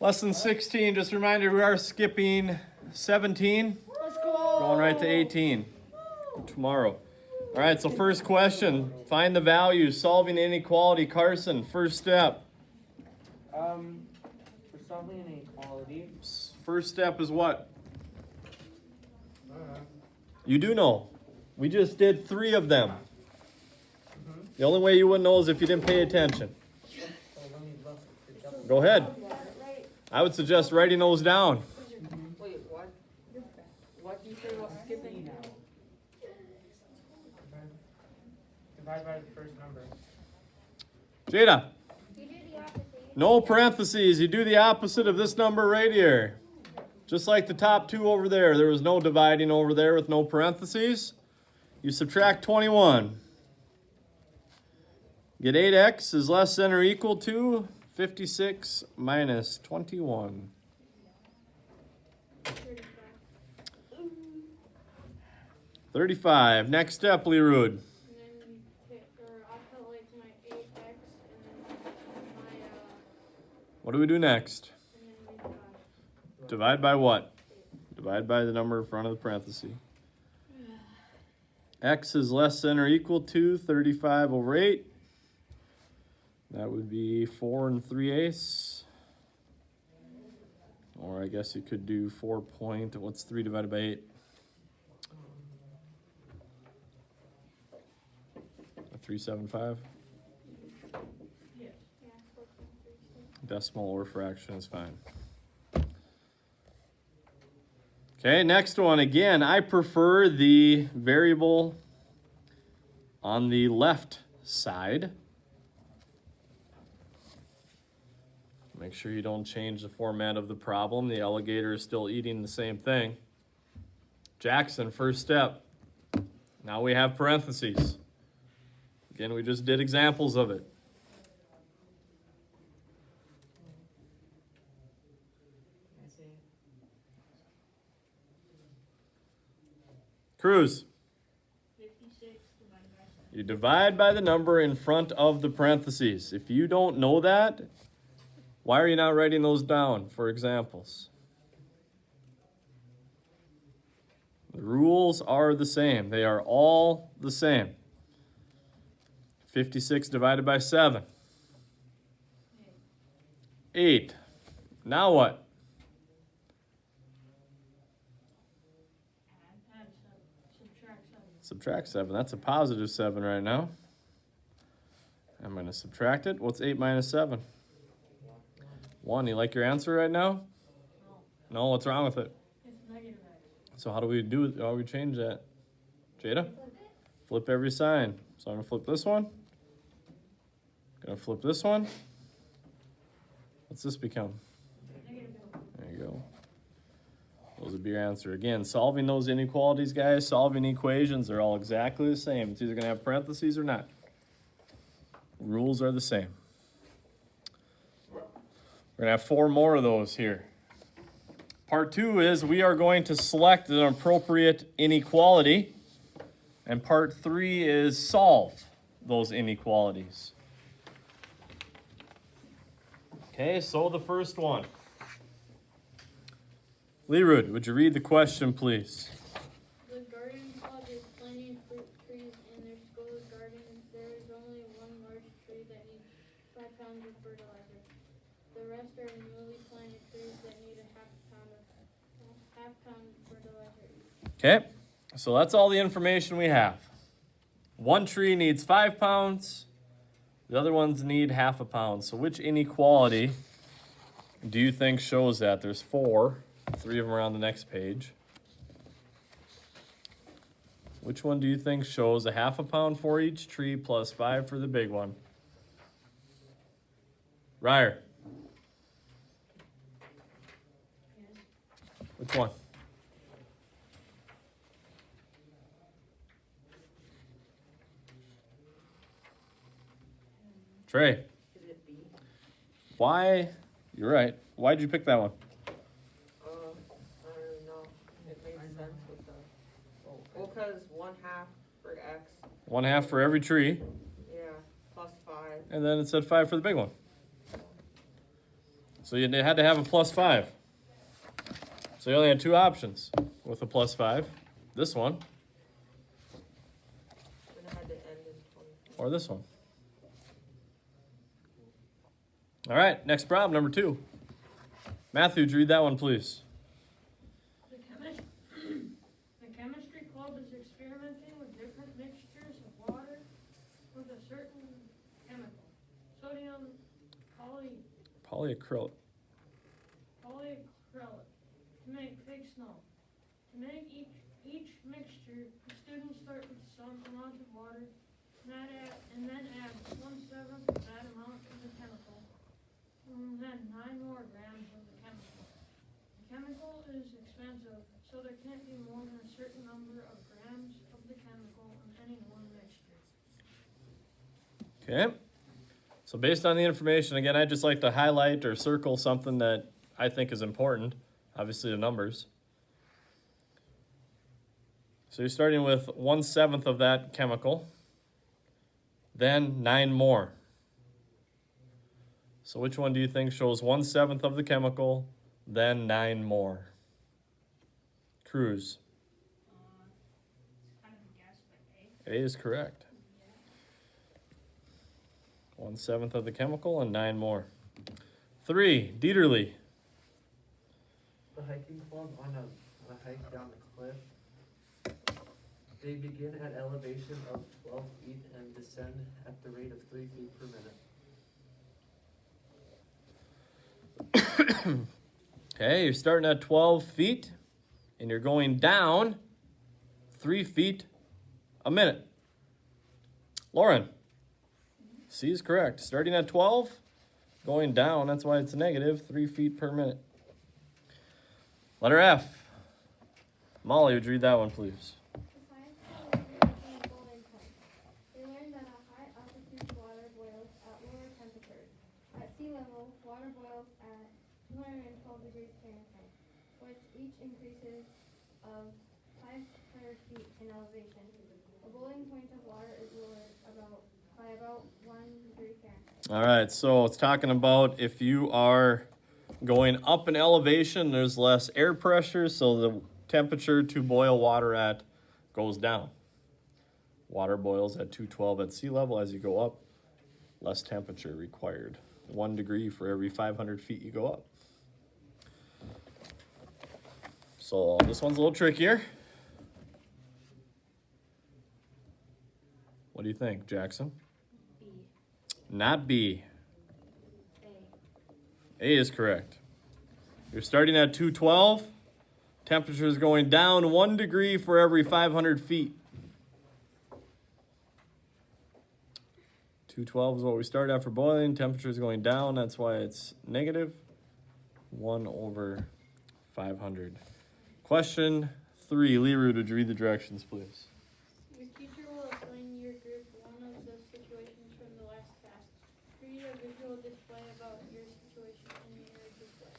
Lesson 16, just a reminder, we are skipping 17. Let's go. Going right to 18 tomorrow. All right, so first question, find the values, solving inequality. Carson, first step. For solving inequality. First step is what? You do know. We just did 3 of them. The only way you wouldn't know is if you didn't pay attention. Go ahead. I would suggest writing those down. Wait, what? What do you say about skipping? Divide by the first number. Jada. No parentheses. You do the opposite of this number right here. Just like the top 2 over there. There was no dividing over there with no parentheses. You subtract 21. Get 8x is less than or equal to 56 minus 21. 35. Next step, Lerood. What do we do next? Divide by what? Divide by the number in front of the parenthesis. X is less than or equal to 35 over 8. That would be 4 3/8. Or I guess you could do 4 point, what's 3 divided by 8? 375? Decimal or fraction is fine. Okay, next one. Again, I prefer the variable on the left side. Make sure you don't change the format of the problem. The alligator is still eating the same thing. Jackson, first step. Now we have parentheses. Again, we just did examples of it. Cruz. 56 divided by 7. You divide by the number in front of the parentheses. If you don't know that, why are you not writing those down for examples? The rules are the same. They are all the same. 56 divided by 7. 8. Now what? Subtract 7. That's a positive 7 right now. I'm going to subtract it. What's 8 minus 7? 1. You like your answer right now? No. What's wrong with it? It's negative x. So how do we change that? Jada? Flip every sign. So I'm going to flip this one. Going to flip this one. What's this become? Negative. There you go. Those would be your answer. Again, solving those inequalities, guys, solving equations, they're all exactly the same. It's either going to have parentheses or not. Rules are the same. We're going to have 4 more of those here. Part 2 is we are going to select an appropriate inequality. And part 3 is solve those inequalities. Okay, so the first one. Lerood, would you read the question, please? The garden club is planting fruit trees in their school garden. There is only one large tree that needs 5 pounds of fertilizer. The rest are newly planted trees that need a half pound of fertilizer each. Okay, so that's all the information we have. One tree needs 5 pounds. The other ones need half a pound. So which inequality do you think shows that? There's 4. 3 of them are on the next page. Which one do you think shows a half a pound for each tree plus 5 for the big one? Ryer. Which one? Trey. Is it B? Why? You're right. Why did you pick that one? I don't know. It makes sense with the. Well, because 1/2 for X. 1/2 for every tree. Yeah. Plus 5. And then it said 5 for the big one. So you had to have a +5. So you only had two options with a +5. This one And it had to end in 24. or this one. All right, next problem, number 2. Matthew, would you read that one, please? The chemistry club is experimenting with different mixtures of water with a certain chemical. Sodium Polyacrylic. polyacrylic to make fake snow. To make each mixture, the students start with some amount of water and then add 1/7 of that amount of the chemical, and then 9 more grams of the chemical. The chemical is expensive, so there can't be more than a certain number of grams of the chemical in any one mixture. Okay. So based on the information, again, I'd just like to highlight or circle something that I think is important. Obviously, the numbers. So you're starting with 1/7 of that chemical, then 9 more. So which one do you think shows 1/7 of the chemical, then 9 more? Cruz. It's kind of a guess, but A. A is correct. 1/7 of the chemical and 9 more. 3, Dieterle. The hiking club on a hike down the cliff. They begin at elevation of 12 feet and descend at the rate of 3 feet per minute. Okay, you're starting at 12 feet and you're going down 3 feet a minute. Lauren, C is correct. Starting at 12, going down, that's why it's a negative, 3 feet per minute. Letter F. Molly, would you read that one, please? The scientists in the boiling point. They learned that at high altitudes water boils at lower temperatures. At sea level, water boils at 212 degrees Fahrenheit, which each increases of 500 feet in elevation. The boiling point of water is lowered by about 1 degree Fahrenheit. All right, so it's talking about if you are going up in elevation, there's less air pressure, so the temperature to boil water at goes down. Water boils at 212 at sea level. As you go up, less temperature required. 1 degree for every 500 feet you go up. So this one's a little trickier. What do you think, Jackson? B. Not B. A. A is correct. You're starting at 212. Temperature is going down 1 degree for every 500 feet. 212 is what we start at for boiling. Temperature is going down. That's why it's negative 1/500. Question 3. Leroy, would you read the directions, please? Your teacher will assign your group one of the situations from the last task. Create a visual display about your situation in your display.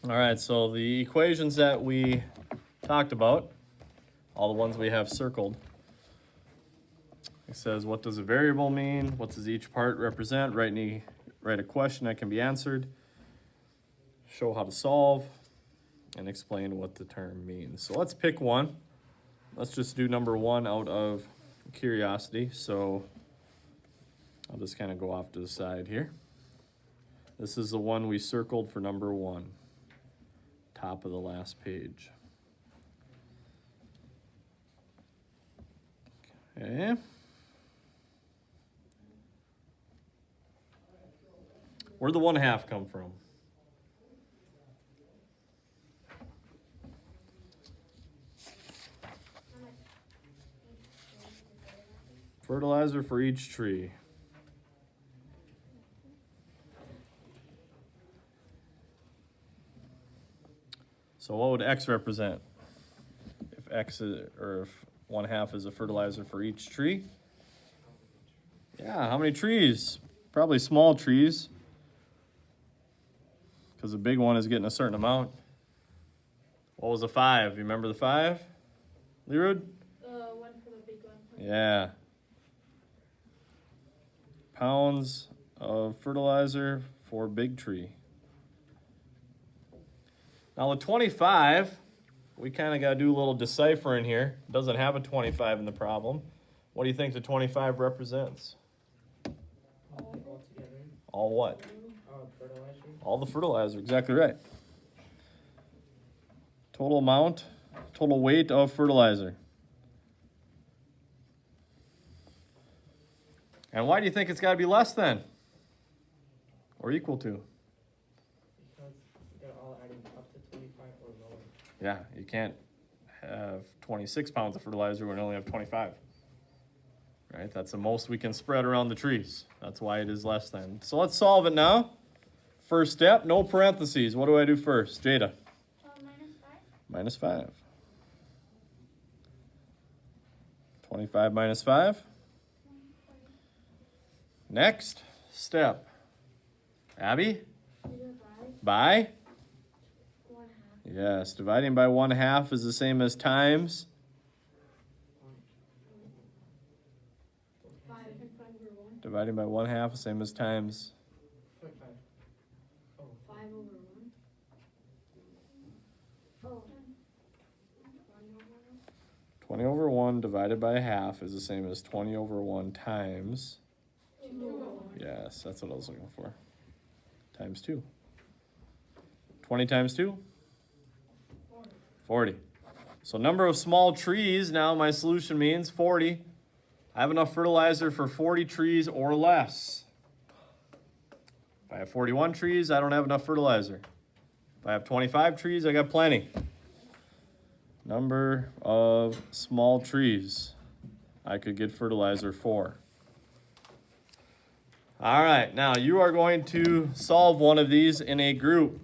All right, so the equations that we talked about, all the ones we have circled, it says, what does a variable mean? What does each part represent? Write a question that can be answered. Show how to solve, and explain what the term means. So let's pick one. Let's just do number 1 out of curiosity. So I'll just kind of go off to the side here. This is the one we circled for number 1. Top of the last page. Okay. Where'd the 1/2 come from? Fertilizer for each tree. So what would X represent? If X is, or if 1/2 is a fertilizer for each tree? Yeah, how many trees? Probably small trees, because the big one is getting a certain amount. What was the 5? You remember the 5? Leroy? The one for the big one. Yeah. Pounds of fertilizer for big tree. Now the 25, we kind of got to do a little deciphering here. It doesn't have a 25 in the problem. What do you think the 25 represents? All together. All what? Fertilizer. All the fertilizer, exactly right. Total amount, total weight of fertilizer. And why do you think it's got to be less than? Or equal to? Because they're all adding up to 25 or lower. Yeah, you can't have 26 pounds of fertilizer when you only have 25. Right, that's the most we can spread around the trees. That's why it is less than. So let's solve it now. First step, no parentheses. What do I do first? Jada? Minus 5. -5. 25 minus 5. Next step. Abby? Divide By? 1/2. Yes, dividing by 1/2 is the same as times. 5 and 5 over 1. Dividing by 1/2 is the same as times. 0.5. 5 over 1. Oh. 20 over 1 divided by 1/2 is the same as 20 over 1 times. 2 over 1. Yes, that's what I was looking for. Times 2. 20 times 2? 40. So number of small trees, now my solution means 40. I have enough fertilizer for 40 trees or less. If I have 41 trees, I don't have enough fertilizer. If I have 25 trees, I got plenty. Number of small trees I could get fertilizer for. All right, now you are going to solve one of these in a group.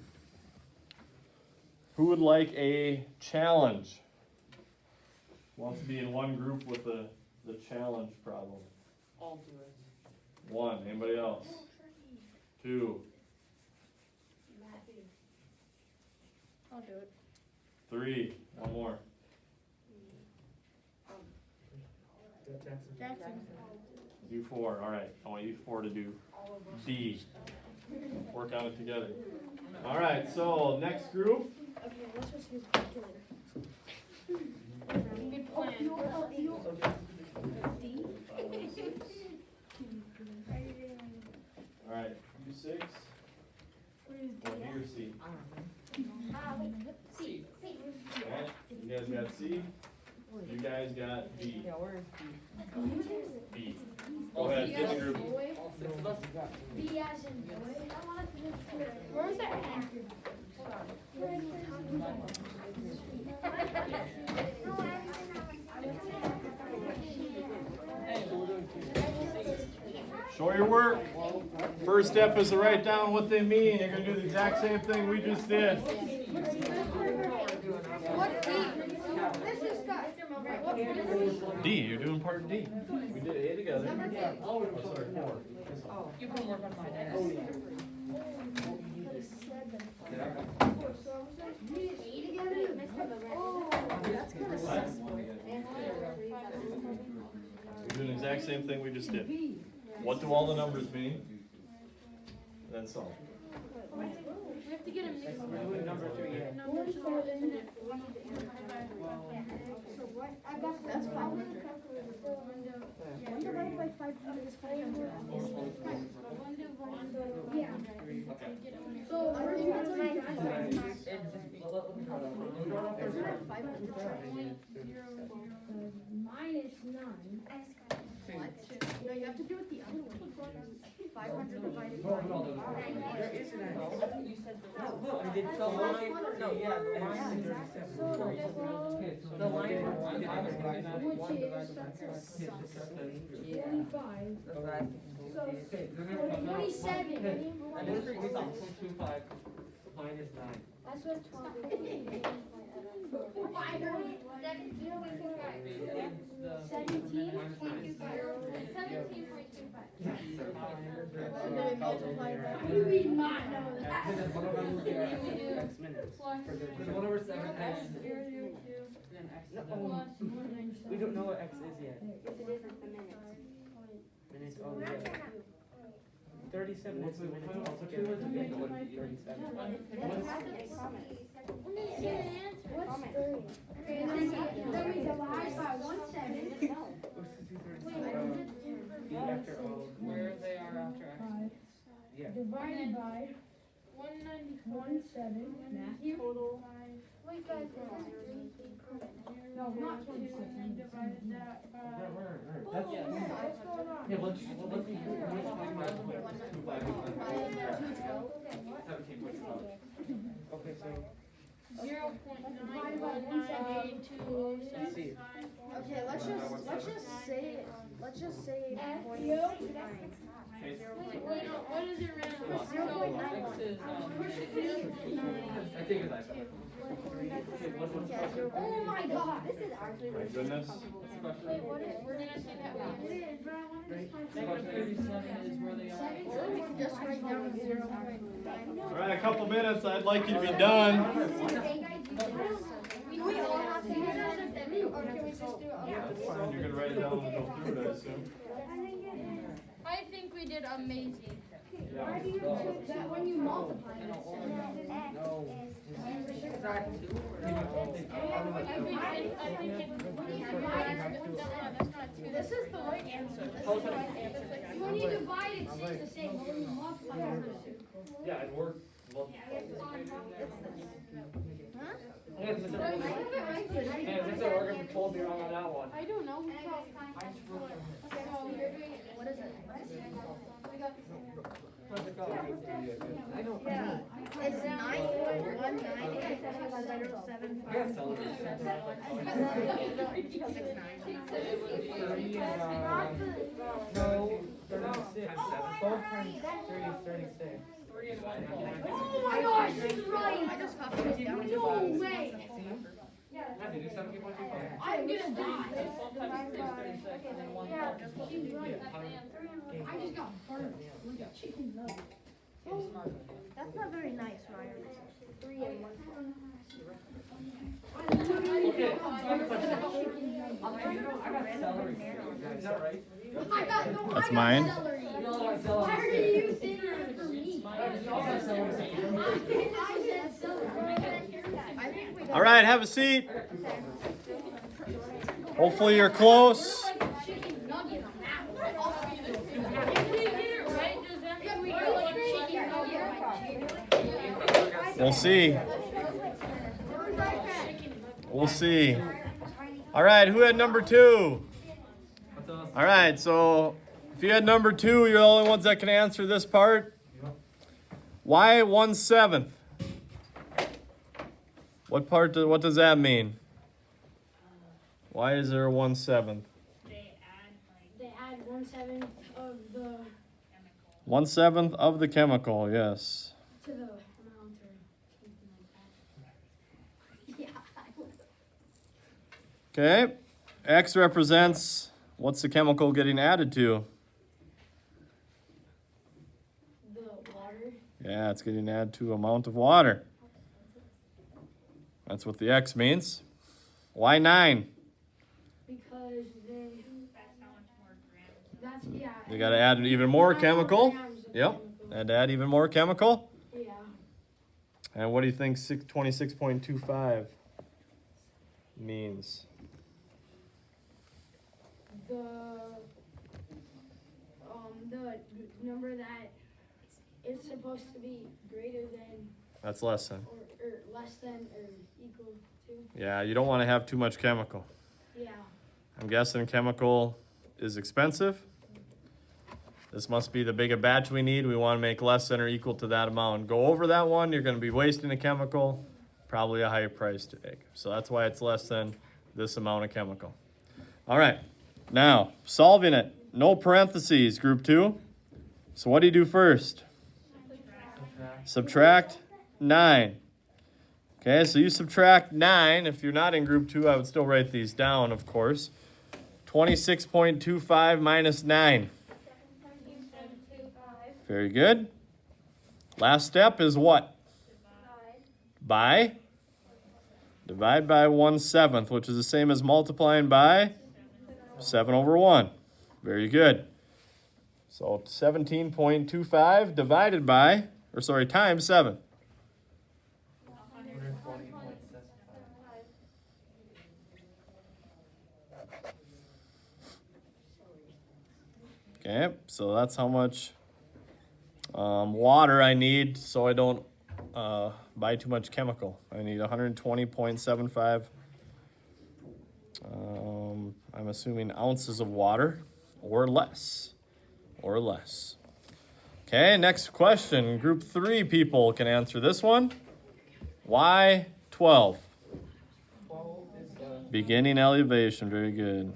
Who would like a challenge? Wants to be in one group with the challenge problem? I'll do it. 1, anybody else? 2, I'll do it. 3, one more. Jackson. You 4, all right. I want you 4 to do D. Work on it together. All right, so next group. Okay, let's just use calculator. Good plan. All right, you 6. Or D or C? C. Okay, you guys got C. You guys got D. Yeah, where is B. Go ahead, get the group. B as in boy. Where's that? Show your work. First step is to write down what they mean. You're gonna do the exact same thing we just did. What D? This is What D, you're doing part D. We did A together. Oh, sorry, 4. You can work on mine. You're doing the exact same thing we just did. What do all the numbers mean? Then solve. We have to get a mix. We're doing number 3 yet. So what? I got that's 500. One divided by 500 is 500. Yeah. So we're doing minus 9. What? No, you have to do it the other way. 500 divided by Look, I did the line. No, yeah, the line. The line. which is that's a 25. So 27. I did 3.25 minus 9. That's what 12 is. 17.25. You did not know that. Because one of them will be X minutes. Because 1 over 7 X. No, we don't know what X is yet. Minutes, oh, yeah. 37 is when it's also given to be 37. Where they are after X. Yeah. Divided by 197. Total. Wait, guys, this is 3 feet per minute. No, not 26. And then divided that by. That's, What's going on? yeah, let's do 17.5. Okay, so 0.91982. let's see. Okay, let's just say Wait, no, what is it round? X is, I think it's like Oh my god, this is actually My goodness. Wait, what is, we're gonna say that we it is, but I wanted to find negative 37 is where they are. so we can just write down 0.9. All right, a couple minutes. I'd like you to be done. We all have to do that, or can we just do it? Yeah, that's fine. You can write it down and go through it, I assume. I think we did amazing. Why do you do that when you multiply it? This is the right answer. This is the right answer. When you divide, it stays the same, but when you multiply, it yeah, and we're well, yeah, this is we're gonna be told me wrong on that one. I don't know. What is it? How's it going? It's 9.1907. I got celery. No, 36. 12 times 3 is 36. Oh my gosh, she's right! I just copied it down. No way! Matthew, do 17.25. I'm gonna die. 12 times 3 is 36, and then 1 Yeah, plus she's right. I just got burned like a chicken nugget. That's not very nice, Ryan. 3 and 1. Okay, I got celery. Is that right? I got no. That's I got mine. celery. You all got celery. Why are you sitting here for me? You all got celery. I said celery. I think we All right, have a seat. Hopefully you're close. got chicken nugget on that one. If we get it right, does that mean we get like chicken nugget? We'll see. We'll see. All right, who had number 2? All right, so if you had number 2, you're the only ones that can answer this part. Why 1/7? What does that mean? Why is there a 1/7? They add 1/7 of the 1/7 of the chemical, yes. to the amount or something like that. Yeah. Okay, X represents what's the chemical getting added to? The water. Yeah, it's getting added to amount of water. That's what the X means. Why 9? Because that's yeah. They got to add even more chemical. grams of Yep, chemical. and add even more chemical. Yeah. And what do you think 26.25 means? The number that it's supposed to be greater than That's less than. or less than or equal to. Yeah, you don't want to have too much chemical. Yeah. I'm guessing chemical is expensive. This must be the bigger batch we need. We want to make less than or equal to that amount. Go over that one, you're going to be wasting a chemical, probably a higher price tag. So that's why it's less than this amount of chemical. All right, now solving it. No parentheses, group 2. So what do you do first? Subtract 9. Okay, so you subtract 9. If you're not in group 2, I would still write these down, of course. 26.25 minus 9. Very good. Last step is what? By? Divide by 1/7, which is the same as multiplying by 7/1. Very good. So 17.25 divided by, times 7. 120.75. Okay, so that's how much water I need so I don't buy too much chemical. I need 120.75. I'm assuming ounces of water or less. Okay, next question. Group 3 people can answer this one. Why 12? 12 is Beginning elevation, very good.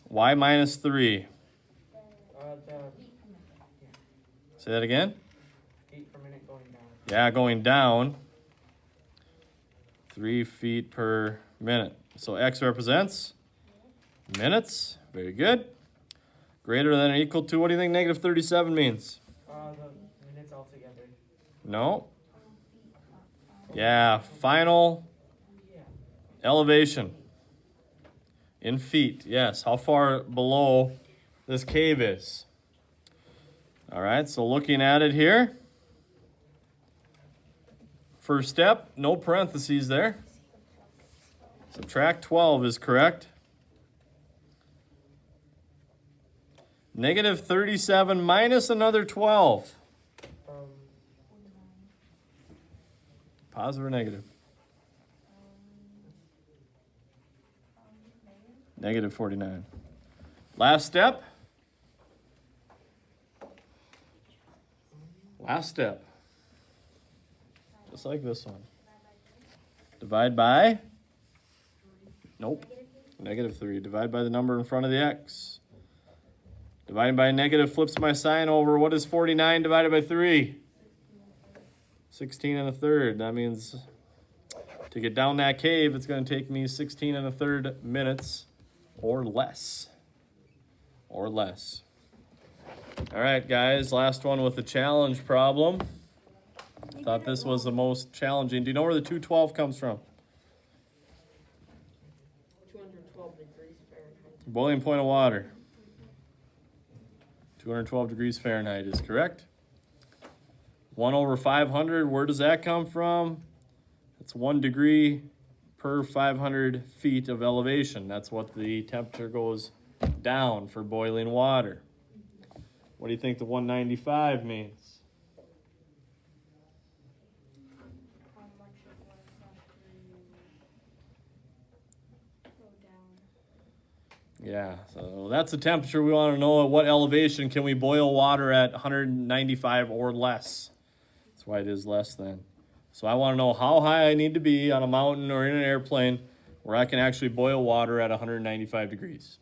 Why minus 3? the Say that again? feet per minute going down. Yeah, going down 3 feet per minute. So X represents minutes. Very good. Greater than or equal to, what do you think negative 37 means? The minutes altogether. No. Yeah, final elevation in feet. Yes, how far below this cave is. All right, so looking at it here. First step, no parentheses there. Subtract 12 is correct. Negative 37 minus another 12. Positive or negative? Negative 49. Last step. Just like this one. Divide by? Nope. Negative 3. Divide by the number in front of the X. Dividing by negative flips my sign over. What is 49 divided by 3? 16 and a third. That means to get down that cave, it's going to take me 16 and a third minutes or less. All right, guys, last one with the challenge problem. Thought this was the most challenging. Do you know where the 212 comes from? 212 degrees Fahrenheit. Boiling point of water. 212 degrees Fahrenheit is correct. 1 over 500, where does that come from? It's 1 degree per 500 feet of elevation. That's what the temperature goes down for boiling water. What do you think the 195 means? How much it would have to go down. Yeah, so that's the temperature. We want to know at what elevation can we boil water at 195 or less. That's why it is less than. So I want to know how high I need to be on a mountain or in an airplane where I can actually boil water at 195 degrees.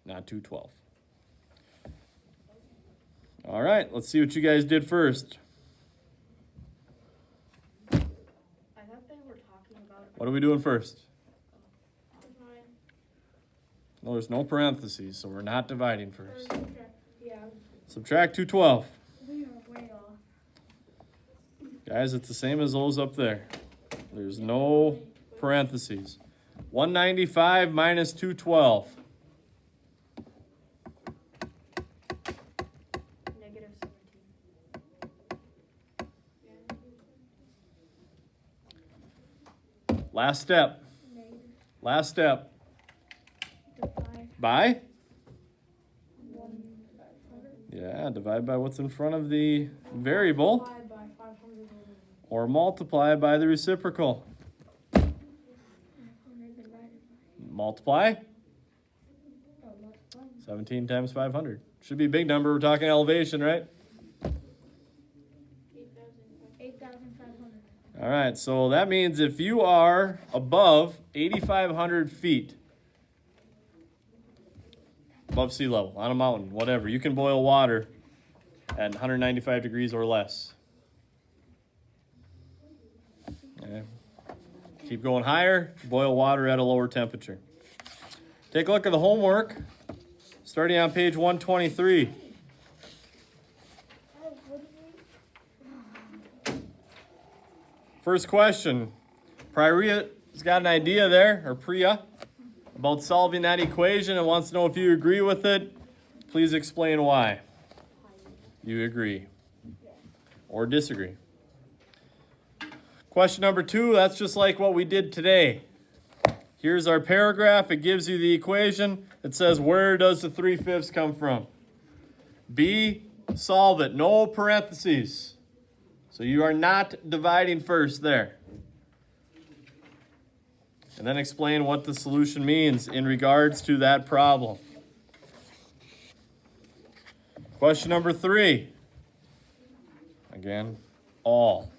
Not 212. All right, let's see what you guys did first. I thought they were talking about. What are we doing first? Divide. No, there's no parentheses, so we're not dividing first. Yeah, Subtract 212. we are way off. Guys, it's the same as those up there. There's no parentheses. 195 minus 212. Negative 17. Last step. Divide By? 1,500. Yeah, divide by what's in front of the variable. Divide by 500 Or multiply by the reciprocal. 500 divided by. Multiply. Oh, multiply. 17 times 500. Should be a big number. We're talking elevation, right? 8,500. All right, so that means if you are above 8,500 feet, above sea level, on a mountain, whatever, you can boil water at 195 degrees or less. Okay. Keep going higher, boil water at a lower temperature. Take a look at the homework, starting on page 123. First question. Priya's got an idea there, or Priya. about solving that equation and wants to know if you agree with it. Please explain why you agree or disagree. Question number 2, that's just like what we did today. Here's our paragraph. It gives you the equation. It says, where does the 3/5 come from? B, solve it. No parentheses. So you are not dividing first there. And then explain what the solution means in regards to that problem. Question number 3. Again, all.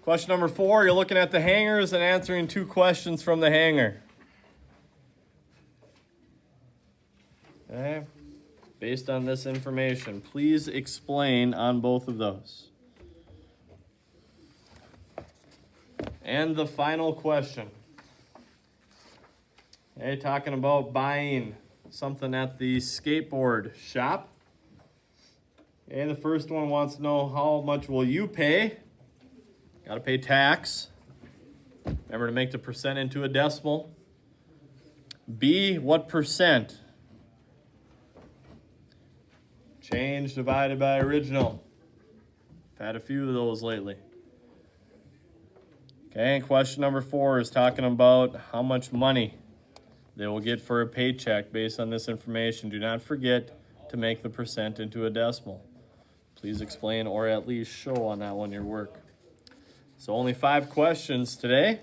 Question number 4, you're looking at the hangers and answering 2 questions from the hanger. Okay. Based on this information, please explain on both of those. And the final question. Okay, talking about buying something at the skateboard shop. Okay, the first one wants to know how much will you pay? Got to pay tax. Remember to make the percent into a decimal. B, what percent? Change divided by original. I've had a few of those lately. Okay, and question number 4 is talking about how much money they will get for a paycheck based on this information. Do not forget to make the percent into a decimal. Please explain or at least show on that one your work. So only 5 questions today.